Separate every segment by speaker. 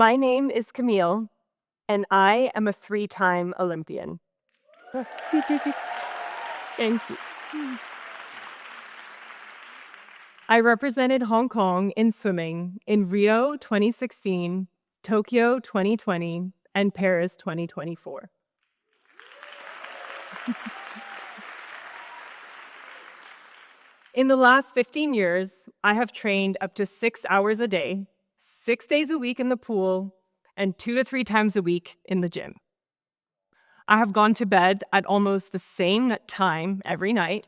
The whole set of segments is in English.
Speaker 1: My name is Camille, and I am a 3-time Olympian. Thank you. I represented Hong Kong in swimming in Rio 2016, Tokyo 2020, and Paris 2024. In the last 15 years, I have trained up to 6 hours a day, 6 days a week in the pool, and 2 to 3 times a week in the gym. I have gone to bed at almost the same time every night,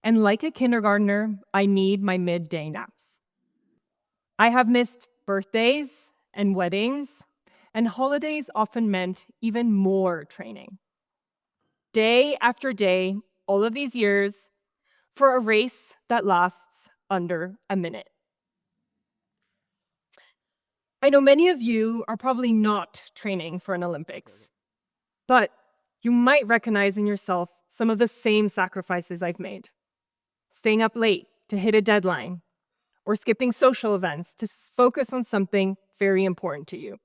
Speaker 1: and like a kindergartner, I need my midday naps. I have missed birthdays and weddings, and holidays often meant even more training. Day after day, all of these years, for a race that lasts under a minute. I know many of you are probably not training for an Olympics, but you might recognize in yourself some of the same sacrifices I've made. Staying up late to hit a deadline, or skipping social events to focus on something very important to you.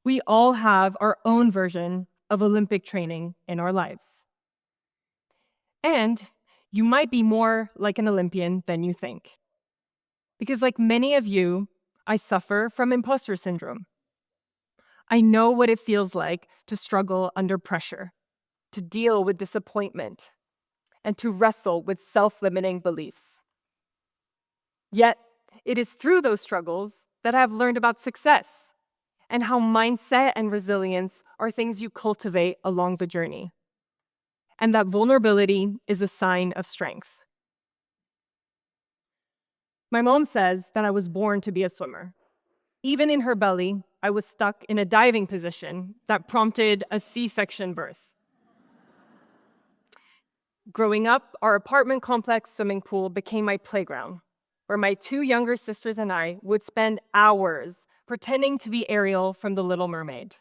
Speaker 1: We all have our own version of Olympic training in our lives. And you might be more like an Olympian than you think. Because like many of you, I suffer from imposter syndrome. I know what it feels like to struggle under pressure, to deal with disappointment, and to wrestle with self-limiting beliefs. Yet, it is through those struggles that I've learned about success and how mindset and resilience are things you cultivate along the journey, and that vulnerability is a sign of strength. My mom says that I was born to be a swimmer. Even in her belly, I was stuck in a diving position that prompted a C-section birth. Growing up, our apartment complex swimming pool became my playground, where my 2 younger sisters and I would spend hours pretending to be Ariel from The Little Mermaid.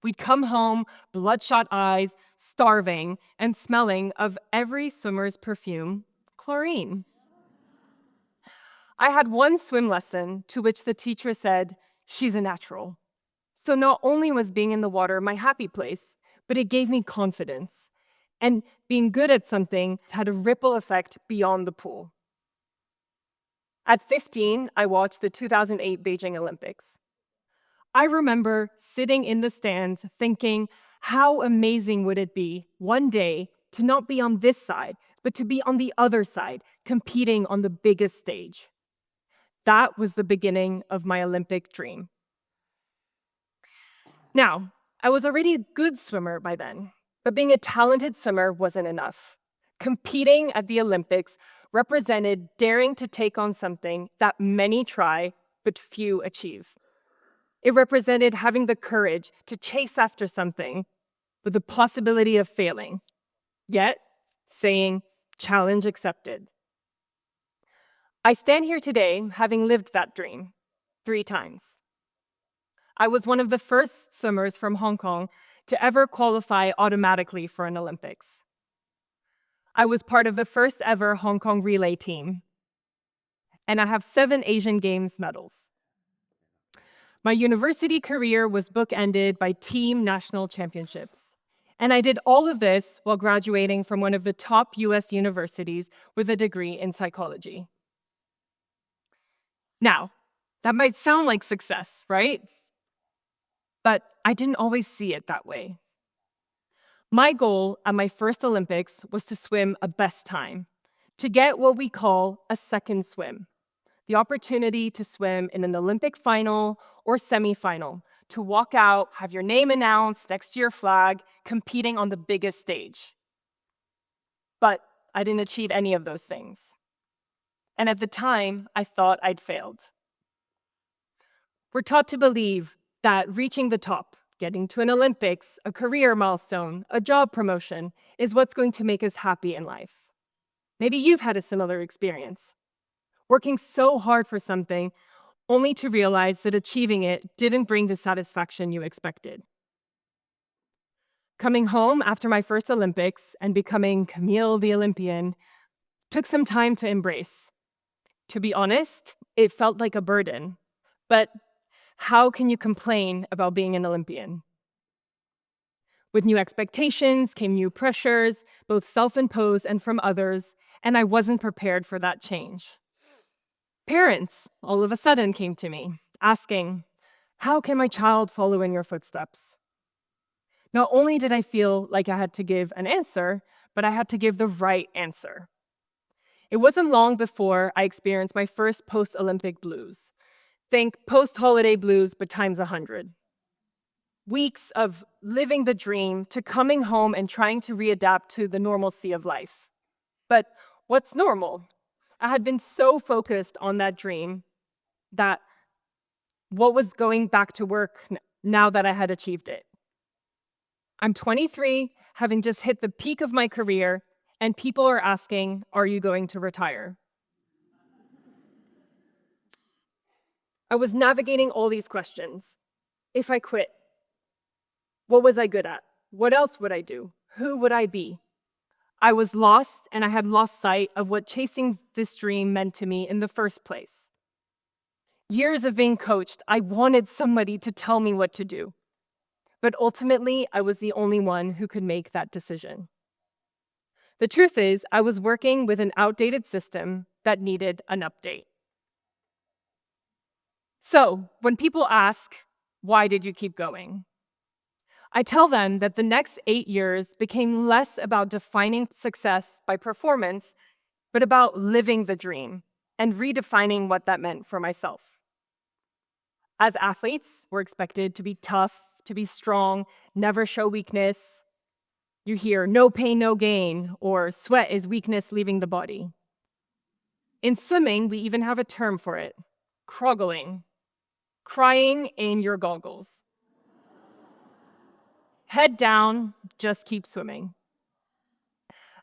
Speaker 1: We'd come home, bloodshot eyes, starving, and smelling of every swimmer's perfume, chlorine. I had one swim lesson to which the teacher said, "She's a natural." So not only was being in the water my happy place, but it gave me confidence. And being good at something had a ripple effect beyond the pool. At 15, I watched the 2008 Beijing Olympics. I remember sitting in the stands thinking, how amazing would it be one day to not be on this side, but to be on the other side, competing on the biggest stage. That was the beginning of my Olympic dream. Now, I was already a good swimmer by then, but being a talented swimmer wasn't enough. Competing at the Olympics represented daring to take on something that many try, but few achieve. It represented having the courage to chase after something with the possibility of failing, yet saying, "Challenge accepted." I stand here today having lived that dream 3 times. I was one of the first swimmers from Hong Kong to ever qualify automatically for an Olympics. I was part of the first ever Hong Kong relay team, and I have 7 Asian Games medals. My university career was bookended by team national championships, and I did all of this while graduating from one of the top US universities with a degree in psychology. Now, that might sound like success, right? But I didn't always see it that way. My goal at my first Olympics was to swim a best time, to get what we call a second swim, the opportunity to swim in an Olympic final or semifinal, to walk out, have your name announced next to your flag, competing on the biggest stage. But I didn't achieve any of those things. And at the time, I thought I'd failed. We're taught to believe that reaching the top, getting to an Olympics, a career milestone, a job promotion, is what's going to make us happy in life. Maybe you've had a similar experience. Working so hard for something, only to realize that achieving it didn't bring the satisfaction you expected. Coming home after my first Olympics and becoming Camille the Olympian took some time to embrace. To be honest, it felt like a burden. But How can you complain about being an Olympian? With new expectations came new pressures, both self-imposed and from others, and I wasn't prepared for that change. Parents all of a sudden came to me, asking, "How can my child follow in your footsteps?" Not only did I feel like I had to give an answer, but I had to give the right answer. It wasn't long before I experienced my first post-Olympic blues. Think post-holiday blues, but times 100. Weeks of living the dream to coming home and trying to readapt to the normalcy of life. But what's normal? I had been so focused on that dream that what was going back to work now that I had achieved it? I'm 23, having just hit the peak of my career, and people are asking, "Are you going to retire?" I was navigating all these questions. If I quit, what was I good at? What else would I do? Who would I be? I was lost, and I had lost sight of what chasing this dream meant to me in the first place. Years of being coached, I wanted somebody to tell me what to do. But ultimately, I was the only one who could make that decision. The truth is, I was working with an outdated system that needed an update. So, when people ask, "Why did you keep going?" I tell them that the next 8 years became less about defining success by performance, but about living the dream and redefining what that meant for myself. As athletes, we're expected to be tough, to be strong, never show weakness. You hear "no pain, no gain," or "sweat is weakness leaving the body." In swimming, we even have a term for it: croggling, crying in your goggles. Head down, just keep swimming.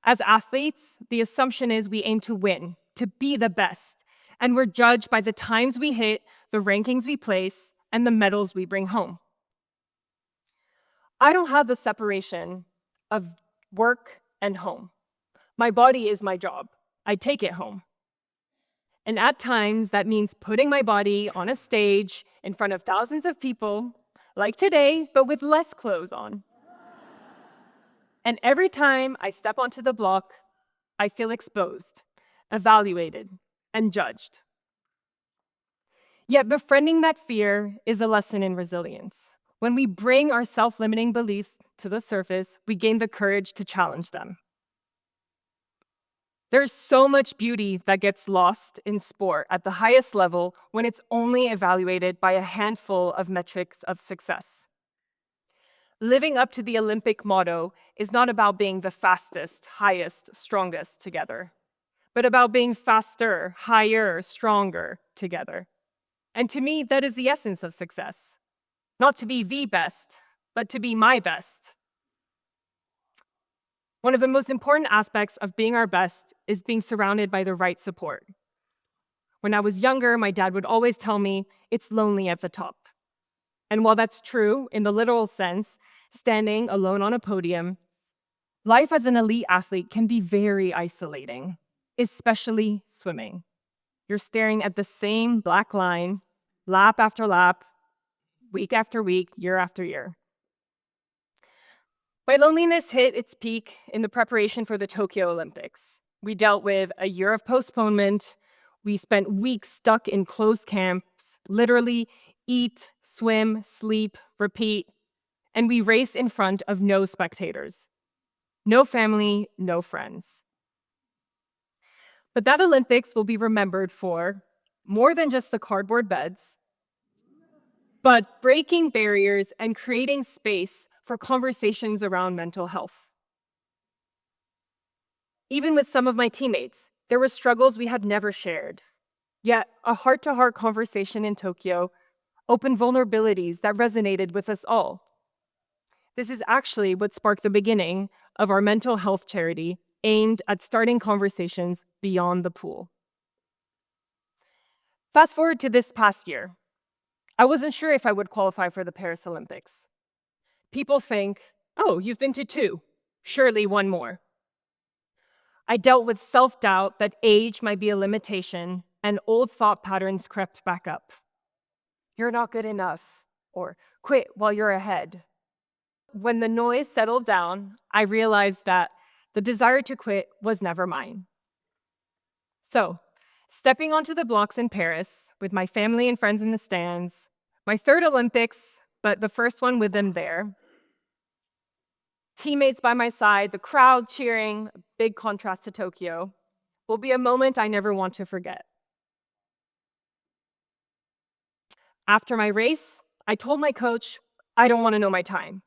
Speaker 1: As athletes, the assumption is we aim to win, to be the best, and we're judged by the times we hit, the rankings we place, and the medals we bring home. I don't have the separation of work and home. My body is my job. I take it home. And at times, that means putting my body on a stage in front of thousands of people, like today, but with less clothes on. And every time I step onto the block, I feel exposed, evaluated, and judged. Yet befriending that fear is a lesson in resilience. When we bring our self-limiting beliefs to the surface, we gain the courage to challenge them. There's so much beauty that gets lost in sport at the highest level when it's only evaluated by a handful of metrics of success. Living up to the Olympic motto is not about being the fastest, highest, strongest together, but about being faster, higher, stronger together. And to me, that is the essence of success. Not to be the best, but to be my best. One of the most important aspects of being our best is being surrounded by the right support. When I was younger, my dad would always tell me, "It's lonely at the top." And while that's true in the literal sense, standing alone on a podium, life as an elite athlete can be very isolating, especially swimming. You're staring at the same black line, lap after lap, week after week, year after year. My loneliness hit its peak in the preparation for the Tokyo Olympics. We dealt with a year of postponement. We spent weeks stuck in closed camps, literally eat, swim, sleep, repeat, and we raced in front of no spectators. No family, no friends. But that Olympics will be remembered for more than just the cardboard beds, but breaking barriers and creating space for conversations around mental health. Even with some of my teammates, there were struggles we had never shared. Yet, a heart-to-heart conversation in Tokyo opened vulnerabilities that resonated with us all. This is actually what sparked the beginning of our mental health charity aimed at starting conversations beyond the pool. Fast forward to this past year. I wasn't sure if I would qualify for the Paris Olympics. People think, "Oh, you've been to 2. Surely one more." I dealt with self-doubt that age might be a limitation, and old thought patterns crept back up. "You're not good enough," or "Quit while you're ahead." When the noise settled down, I realized that the desire to quit was never mine. So, stepping onto the blocks in Paris with my family and friends in the stands, my third Olympics, but the first one with them there, teammates by my side, the crowd cheering, a big contrast to Tokyo, will be a moment I never want to forget. After my race, I told my coach I don't want to know my time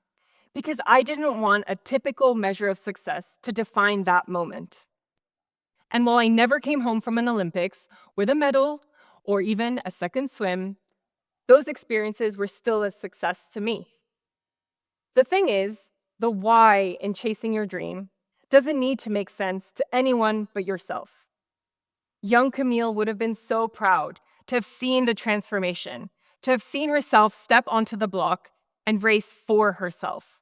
Speaker 1: because I didn't want a typical measure of success to define that moment. And while I never came home from an Olympics with a medal or even a second swim, those experiences were still a success to me. The thing is, the why in chasing your dream doesn't need to make sense to anyone but yourself. Young Camille would have been so proud to have seen the transformation, to have seen herself step onto the block and race for herself,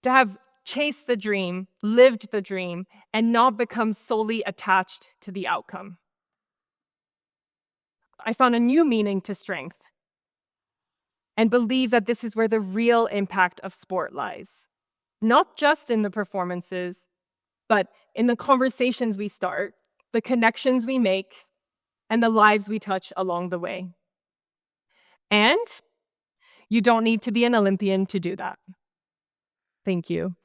Speaker 1: to have chased the dream, lived the dream, and not become solely attached to the outcome. I found a new meaning to strength and believe that this is where the real impact of sport lies. Not just in the performances, but in the conversations we start, the connections we make, and the lives we touch along the way. And you don't need to be an Olympian to do that. Thank you.